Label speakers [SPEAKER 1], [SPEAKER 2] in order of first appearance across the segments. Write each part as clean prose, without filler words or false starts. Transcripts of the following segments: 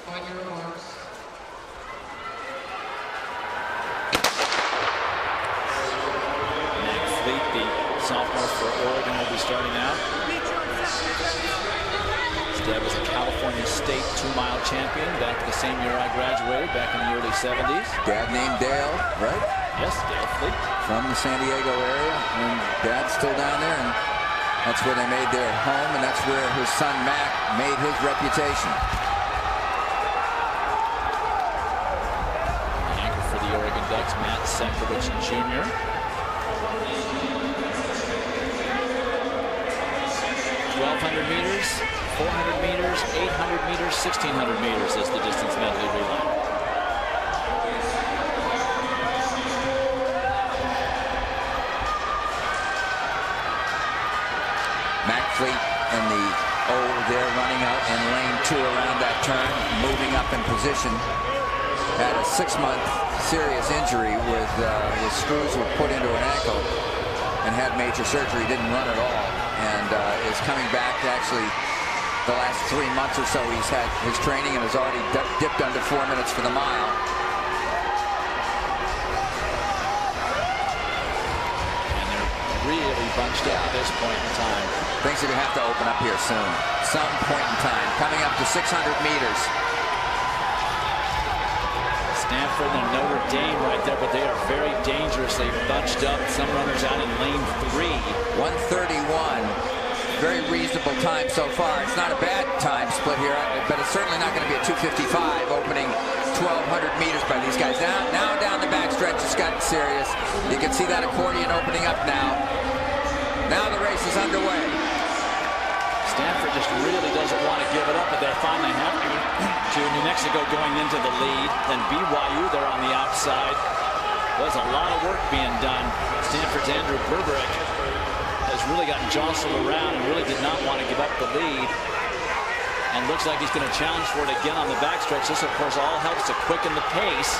[SPEAKER 1] On your marks.
[SPEAKER 2] Matt Fleet, the sophomore for Oregon, will be starting out. His dad was a California State 2-mile champion back the same year I graduated, back in the early 70s.
[SPEAKER 3] Dad named Dale, right?
[SPEAKER 2] Yes, Dale Fleet.
[SPEAKER 3] From the San Diego area, and Dad's still down there, and that's where they made their home, and that's where his son Mac made his reputation.
[SPEAKER 2] The anchor for the Oregon Ducks, Matt Senkovich Jr. meters, 400 meters, 800 meters, 1600 meters is the distance medley relay.
[SPEAKER 3] Mac Fleet and the they're running out in lane 2 around that turn, moving up in position. Had a 6-month serious injury with screws were put into an ankle and had major surgery. Didn't run at all, and is coming back. Actually, the last 3 months or so, he's had his training and has already dipped under 4 minutes for the mile.
[SPEAKER 2] And they're really bunched up at this point in time.
[SPEAKER 3] Things are going to have to open up here soon. Some point in time. Coming up to 600 meters.
[SPEAKER 2] Stanford and Notre Dame right there, but they are very dangerous. They've bunched up. Some runners out in lane 3.
[SPEAKER 3] 1:31. Very reasonable time so far. It's not a bad time split here, but it's certainly not going to be a 2:55 opening 1,200 meters by these guys. Now down the backstretch, it's gotten serious. You can see that accordion opening up now. Now the race is underway.
[SPEAKER 2] Stanford just really doesn't want to give it up, but they finally have to. New Mexico going into the lead. Then BYU, they're on the outside. There's a lot of work being done. Stanford's Andrew Berberich has really gotten jostled around and really did not want to give up the lead. And looks like he's going to challenge for it again on the backstretch. This, of course, all helps to quicken the pace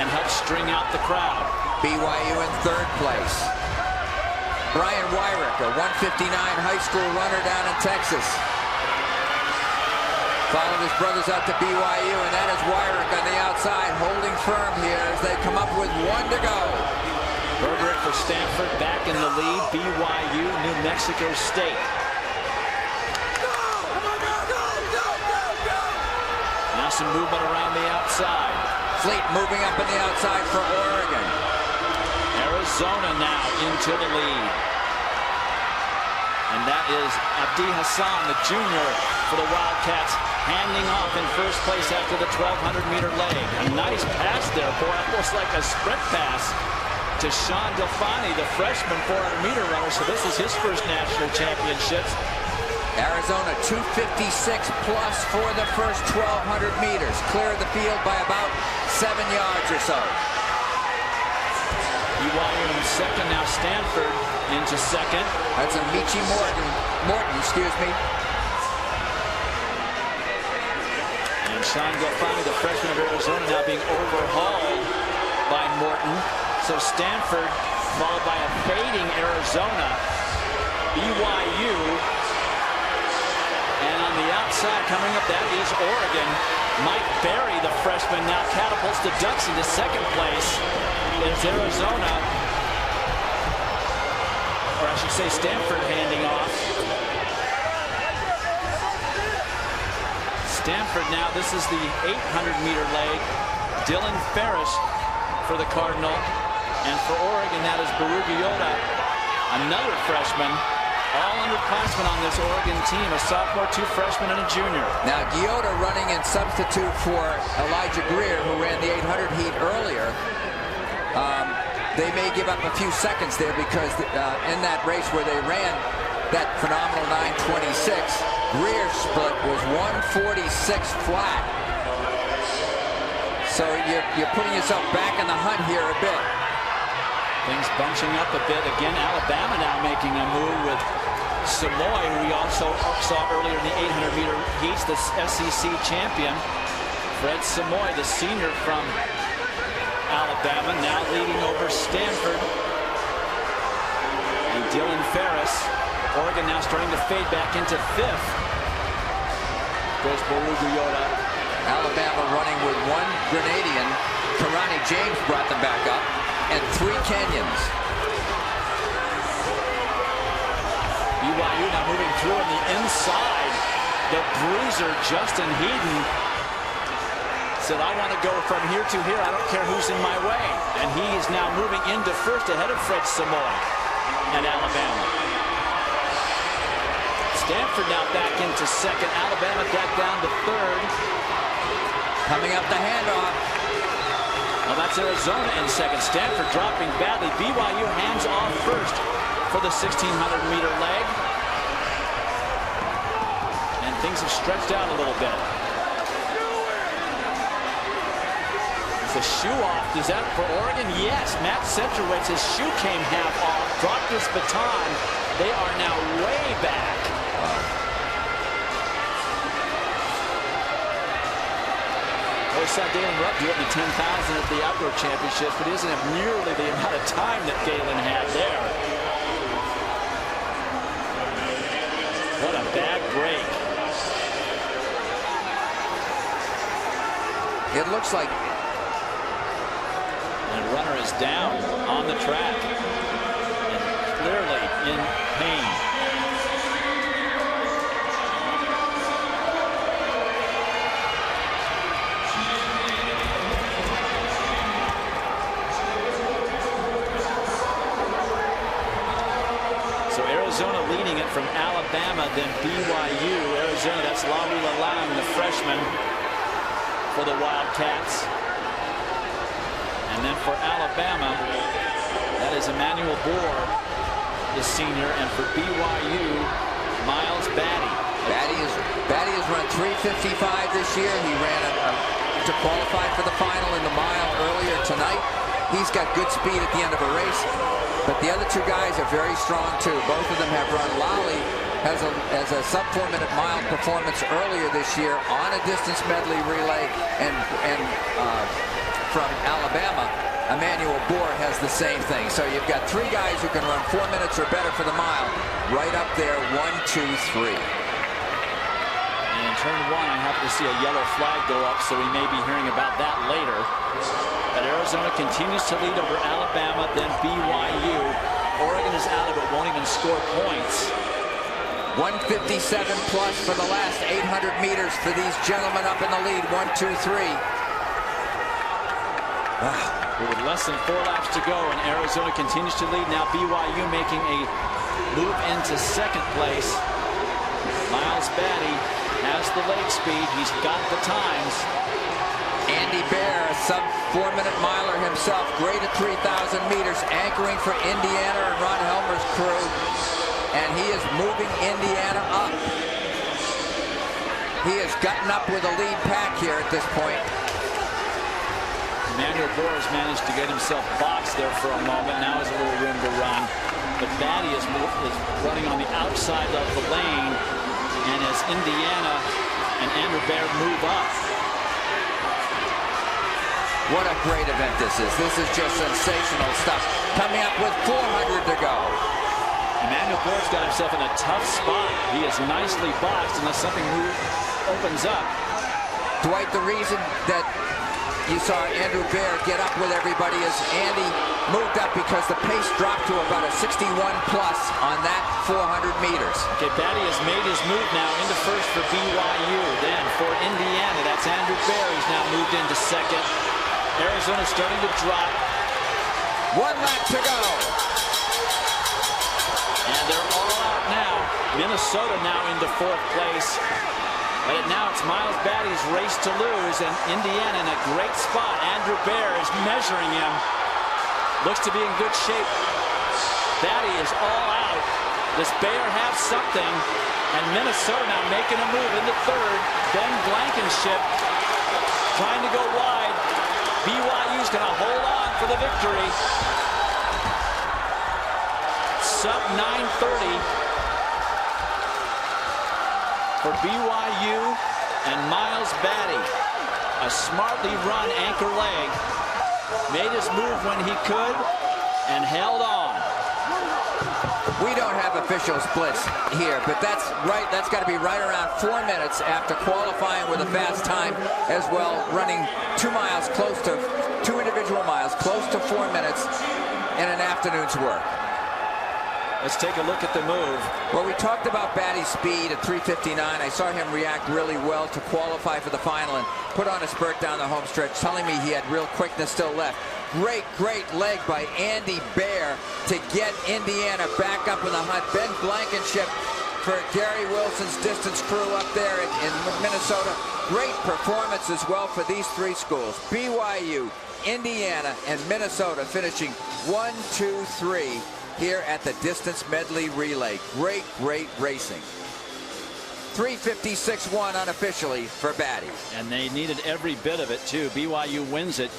[SPEAKER 2] and help string out the crowd.
[SPEAKER 3] BYU in 3rd place. Brian Wyrick, a 1:59 high school runner down in Texas. Followed his brothers out to BYU, and that is Wyrick on the outside, holding firm here as they come up with 1 to go.
[SPEAKER 2] Berberich for Stanford back in the lead. BYU, New Mexico State. Now some movement around the outside.
[SPEAKER 3] Fleet moving up on the outside for Oregon.
[SPEAKER 2] Arizona now into the lead. And that is Abdi Hassan, the junior for the Wildcats, handing off in first place after the 1,200-meter leg. A nice pass there, boy, almost like a sprint pass to Sean Delfani, the freshman 400-meter runner. So this is his first national championships.
[SPEAKER 3] Arizona 256 plus for the first 1,200 meters. Clear of the field by about 7 yards or so.
[SPEAKER 2] BYU in second, now Stanford into second.
[SPEAKER 3] That's a Michi Morton, excuse me.
[SPEAKER 2] And Sean Delfani, the freshman of Arizona, now being overhauled by Morton. So Stanford followed by a fading Arizona. BYU. And on the outside coming up, that is Oregon. Mike Berry, the freshman, now catapults the Ducks into second place. It's Arizona, or I should say Stanford handing off. Stanford now, this is the 800-meter leg. Dylan Ferris for the Cardinal. And for Oregon, that is Baru Giota, another freshman. All underclassmen on this Oregon team, a sophomore, 2 freshmen, and a junior.
[SPEAKER 3] Now, Giota running in substitute for Elijah Greer, who ran the 800 heat earlier. They may give up a few seconds there because in that race where they ran that phenomenal 9:26, Greer's split was 1:46 flat. So you're putting yourself back in the hunt here a bit.
[SPEAKER 2] Things bunching up a bit. Again, Alabama now making a move with Samoy, who we also saw earlier in the 800-meter heats, the SEC champion. Fred Samoy, the senior from Alabama, now leading over Stanford. And Dylan Ferris, Oregon now starting to fade back into 5th. Goes Baru Giota.
[SPEAKER 3] Alabama running with one Grenadian. Karani James brought them back up, and 3 Kenyans.
[SPEAKER 2] BYU now moving through on the inside. The bruiser, Justin Heaton, said, I want to go from here to here. I don't care who's in my way. And he is now moving into first ahead of Fred Samoy and Alabama. Stanford now back into second. Alabama back down to third.
[SPEAKER 3] Coming up the handoff.
[SPEAKER 2] Well, that's Arizona in second. Stanford dropping badly. BYU hands off first for the 1,600-meter leg. And things have stretched out a little bit. Is the shoe off? Is that for Oregon? Yes. Matt Centrowitz, his shoe came half off. Dropped his baton. They are now way back. We saw Galen Rupp do it in the 10,000 at the outdoor championships, but he doesn't have nearly the amount of time that Galen had there. What a bad break.
[SPEAKER 3] It looks like.
[SPEAKER 2] And the runner is down on the track. And clearly in pain. Arizona leading it from Alabama, then BYU. Arizona, that's Lawula Lang, the freshman for the Wildcats. And then for Alabama, that is Emmanuel Bohr, the senior. And for BYU, Miles Batty.
[SPEAKER 3] Batty has run 3:55 this year. He ran to qualify for the final in the mile earlier tonight. He's got good speed at the end of a race. But the other 2 guys are very strong, too. Both of them have run. Lally has a sub-4-minute mile performance earlier this year on a distance medley relay. And from Alabama, Emmanuel Bohr has the same thing. So you've got 3 guys who can run 4 minutes or better for the mile. Right up there, 1, 2, 3.
[SPEAKER 2] And in turn 1, I happen to see a yellow flag go up, so we may be hearing about that later. But Arizona continues to lead over Alabama, then BYU. Oregon is out of it, won't even score points.
[SPEAKER 3] 157 plus for the last 800 meters for these gentlemen up in the lead. 1, 2, 3.
[SPEAKER 2] With less than 4 laps to go, and Arizona continues to lead. Now BYU making a move into second place. Miles Batty has the leg speed. He's got the times.
[SPEAKER 3] Andy Bear, a sub-4-minute miler himself, great at 3,000 meters, anchoring for Indiana and Ron Helmer's crew. And he is moving Indiana up. He has gotten up with a lead pack here at this point.
[SPEAKER 2] Emmanuel Bohr has managed to get himself boxed there for a moment. Now has a little room to run. But Batty is running on the outside of the lane. And as Indiana and Andrew Bear move up.
[SPEAKER 3] What a great event this is. This is just sensational stuff. Coming up with 400 to go.
[SPEAKER 2] Emmanuel Bohr's got himself in a tough spot. He is nicely boxed unless something opens up.
[SPEAKER 3] Dwight, the reason that you saw Andrew Bear get up with everybody is Andy moved up because the pace dropped to about a 61 plus on that 400 meters.
[SPEAKER 2] Okay, Batty has made his move now into first for BYU. Then for Indiana, that's Andrew Bear. He's now moved into second. Arizona starting to drop.
[SPEAKER 3] 1 lap to go.
[SPEAKER 2] And they're all out now. Minnesota now into 4th place. But now it's Miles Batty's race to lose, and Indiana in a great spot. Andrew Bear is measuring him. Looks to be in good shape. Batty is all out. Does Bear have something? And Minnesota now making a move into 3rd. Ben Blankenship trying to go wide. BYU's going to hold on for the victory. Sub 9:30 for BYU and Miles Batty. A smartly run anchor leg. Made his move when he could and held on.
[SPEAKER 3] We don't have official splits here, but that's right. That's got to be right around 4 minutes after qualifying with a fast time as well, running 2 miles, close to 2 individual miles, close to 4 minutes in an afternoon's work.
[SPEAKER 2] Let's take a look at the move.
[SPEAKER 3] Well, we talked about Batty's speed at 3:59. I saw him react really well to qualify for the final and put on a spurt down the home stretch, telling me he had real quickness still left. Great leg by Andy Bear to get Indiana back up in the hunt. Ben Blankenship for Gary Wilson's distance crew up there in Minnesota. Great performance as well for these 3 schools. BYU, Indiana, and Minnesota finishing 1, 2, 3 here at the distance medley relay. Great racing. 3:56.1 unofficially for Batty.
[SPEAKER 2] And they needed every bit of it, too. BYU wins it,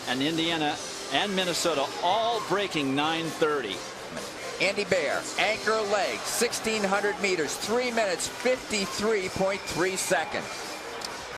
[SPEAKER 2] and Indiana and Minnesota all breaking 9:30.
[SPEAKER 3] Andy Bear, anchor leg, 1,600 meters, 3 minutes, 53.3 seconds.